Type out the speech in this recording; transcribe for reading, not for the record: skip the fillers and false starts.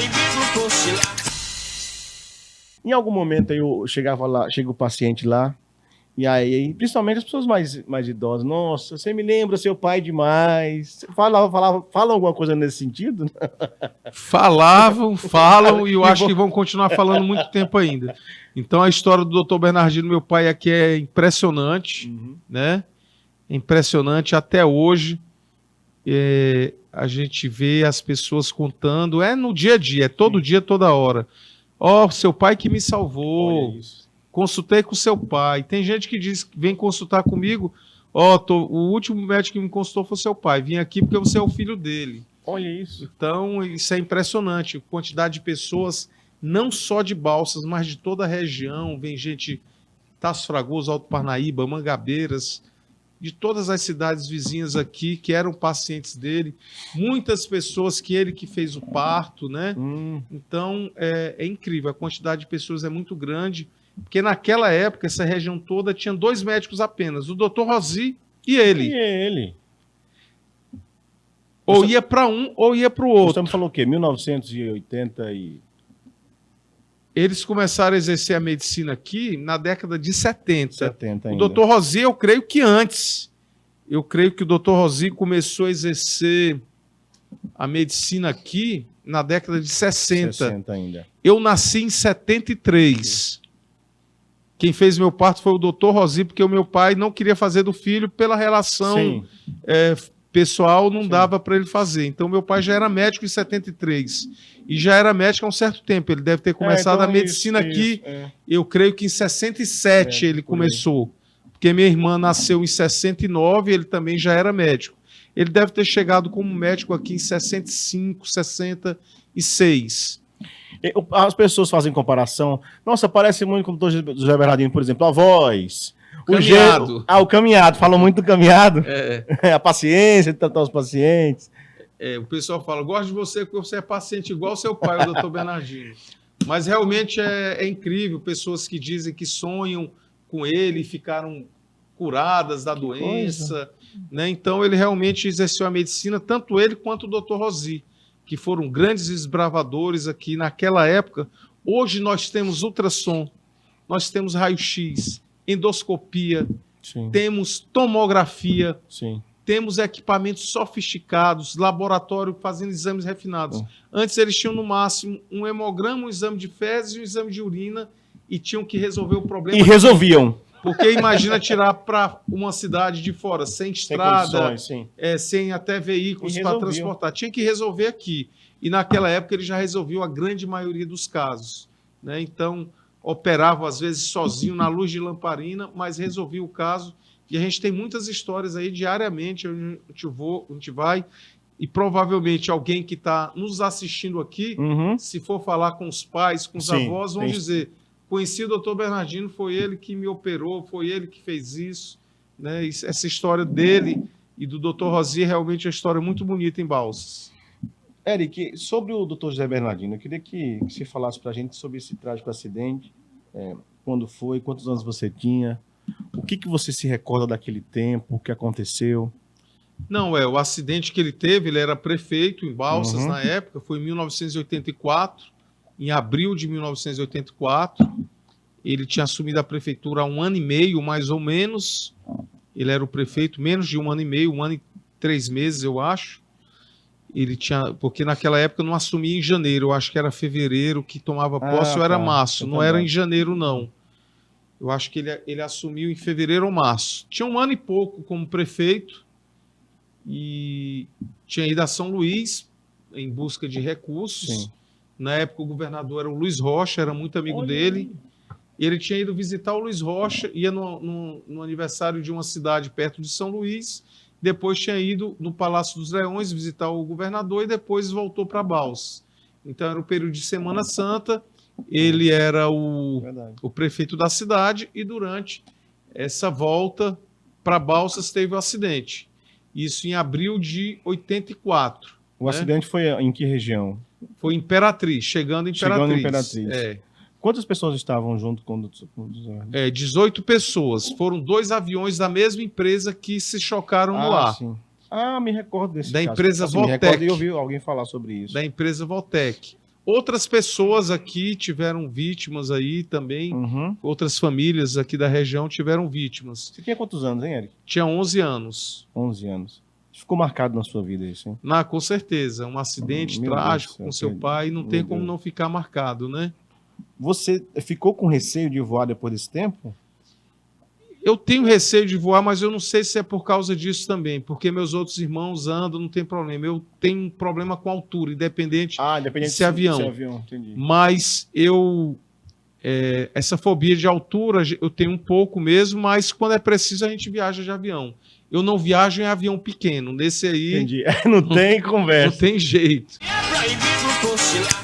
proibido cochilar. Em algum momento aí eu chegava lá, chega o paciente lá, e aí, principalmente as pessoas mais idosas, nossa, você me lembra seu pai demais. Fala alguma coisa nesse sentido? Falam e eu acho que vão continuar falando muito tempo ainda. Então a história do Dr. Bernardino, meu pai, aqui é impressionante, né? É impressionante até hoje. A gente vê as pessoas contando, no dia a dia, é todo dia, toda hora. Seu pai que me salvou. Consultei com seu pai. Tem gente que diz que vem consultar comigo. O último médico que me consultou foi seu pai. Vim aqui porque você é o filho dele. Olha isso. Então, isso é impressionante. A quantidade de pessoas, não só de Balsas, mas de toda a região. Vem gente Tasso Fragoso, Alto Parnaíba, Mangabeiras, de todas as cidades vizinhas aqui que eram pacientes dele. Muitas pessoas que ele que fez o parto, né? Então, é incrível. A quantidade de pessoas é muito grande. Porque naquela época, essa região toda tinha 2 médicos apenas, o Dr. Rosi e ele. Ou ia para um, ou ia para o outro. Você me falou o quê? 1980 e... Eles começaram a exercer a medicina aqui na década de 70. 70 ainda. O Dr. Rosi, eu creio que antes. Eu creio que o Dr. Rosi começou a exercer a medicina aqui na década de 60. 60 ainda. Eu nasci em 73. Quem fez meu parto foi o Dr. Rosi, porque o meu pai não queria fazer do filho pela relação pessoal, não dava para ele fazer. Então, meu pai já era médico em 73 e já era médico há um certo tempo. Ele deve ter começado então a medicina aqui, eu creio que em 67 ele começou, porque minha irmã nasceu em 69 e ele também já era médico. Ele deve ter chegado como médico aqui em 65, 66. As pessoas fazem comparação. Nossa, parece muito com o Dr. José Bernardino, por exemplo, a voz. Caminhado. O caminhado. Falam muito do caminhado. A paciência de tratar os pacientes. O pessoal fala, gosto de você porque você é paciente igual ao seu pai, o Dr. Bernardino. Mas realmente é incrível. Pessoas que dizem que sonham com ele e ficaram curadas da doença. Né? Então, ele realmente exerceu a medicina, tanto ele quanto o Dr. Rosi, que foram grandes desbravadores aqui naquela época. Hoje nós temos ultrassom, nós temos raio-x, endoscopia, temos tomografia, temos equipamentos sofisticados, laboratório fazendo exames refinados. Antes eles tinham no máximo um hemograma, um exame de fezes e um exame de urina e tinham que resolver o problema. E resolviam. Porque imagina tirar para uma cidade de fora, sem estrada, sem até veículos para transportar. Tinha que resolver aqui. E naquela época ele já resolveu a grande maioria dos casos. Né? Então, operavam às vezes sozinho na luz de lamparina, mas resolvia o caso. E a gente tem muitas histórias aí diariamente, a gente vai, e provavelmente alguém que está nos assistindo aqui, se for falar com os pais, com os avós, vão dizer... Conheci o Dr. Bernardino, foi ele que me operou, foi ele que fez isso. Né? Essa história dele e do Dr. Rosi é realmente uma história muito bonita em Balsas. Eric, sobre o Dr. José Bernardino, eu queria que você falasse para a gente sobre esse trágico acidente, quando foi, quantos anos você tinha, o que você se recorda daquele tempo, o que aconteceu? Não, o acidente que ele teve, ele era prefeito em Balsas na época, foi em 1984, em abril de 1984, ele tinha assumido a prefeitura há 1 ano e meio, mais ou menos. Ele era o prefeito menos de 1 ano e meio, 1 ano e 3 meses, eu acho. Ele tinha, porque naquela época eu não assumia em janeiro, eu acho que era fevereiro que tomava posse, ou era março, não era em janeiro, não. Eu acho que ele assumiu em fevereiro ou março. Tinha 1 ano e pouco como prefeito e tinha ido a São Luís em busca de recursos. Na época o governador era o Luiz Rocha, era muito amigo dele. E ele tinha ido visitar o Luiz Rocha, ia no aniversário de uma cidade perto de São Luís, depois tinha ido no Palácio dos Leões visitar o governador e depois voltou para Balsas. Então era o período de Semana Santa, ele era o prefeito da cidade e durante essa volta para Balsas teve o acidente. Isso em abril de 84. O acidente foi em que região? Foi Imperatriz, chegando em Imperatriz. Quantas pessoas estavam junto com o 18 pessoas. Foram 2 aviões da mesma empresa que se chocaram no ar. Me recordo desse da caso. Empresa Voltec. Me recordo e ouvi alguém falar sobre isso. Da empresa Voltec. Outras pessoas aqui tiveram vítimas aí também. Uhum. Outras famílias aqui da região tiveram vítimas. Você tinha quantos anos, hein, Eric? Tinha 11 anos. 11 anos. Ficou marcado na sua vida isso, hein? Com certeza. Um acidente Meu trágico Deus do com céu, seu pai, não meu tem como Deus. não ficar marcado, né? Você ficou com receio de voar depois desse tempo? Eu tenho receio de voar, mas eu não sei se é por causa disso também, porque meus outros irmãos andam, não tem problema. Eu tenho um problema com altura, independente Independente de ser avião. de ser avião, entendi. Mas essa fobia de altura eu tenho um pouco mesmo, mas quando é preciso a gente viaja de avião. Eu não viajo em avião pequeno, nesse aí Entendi. Não tem conversa. não tem jeito. É proibido cochilar.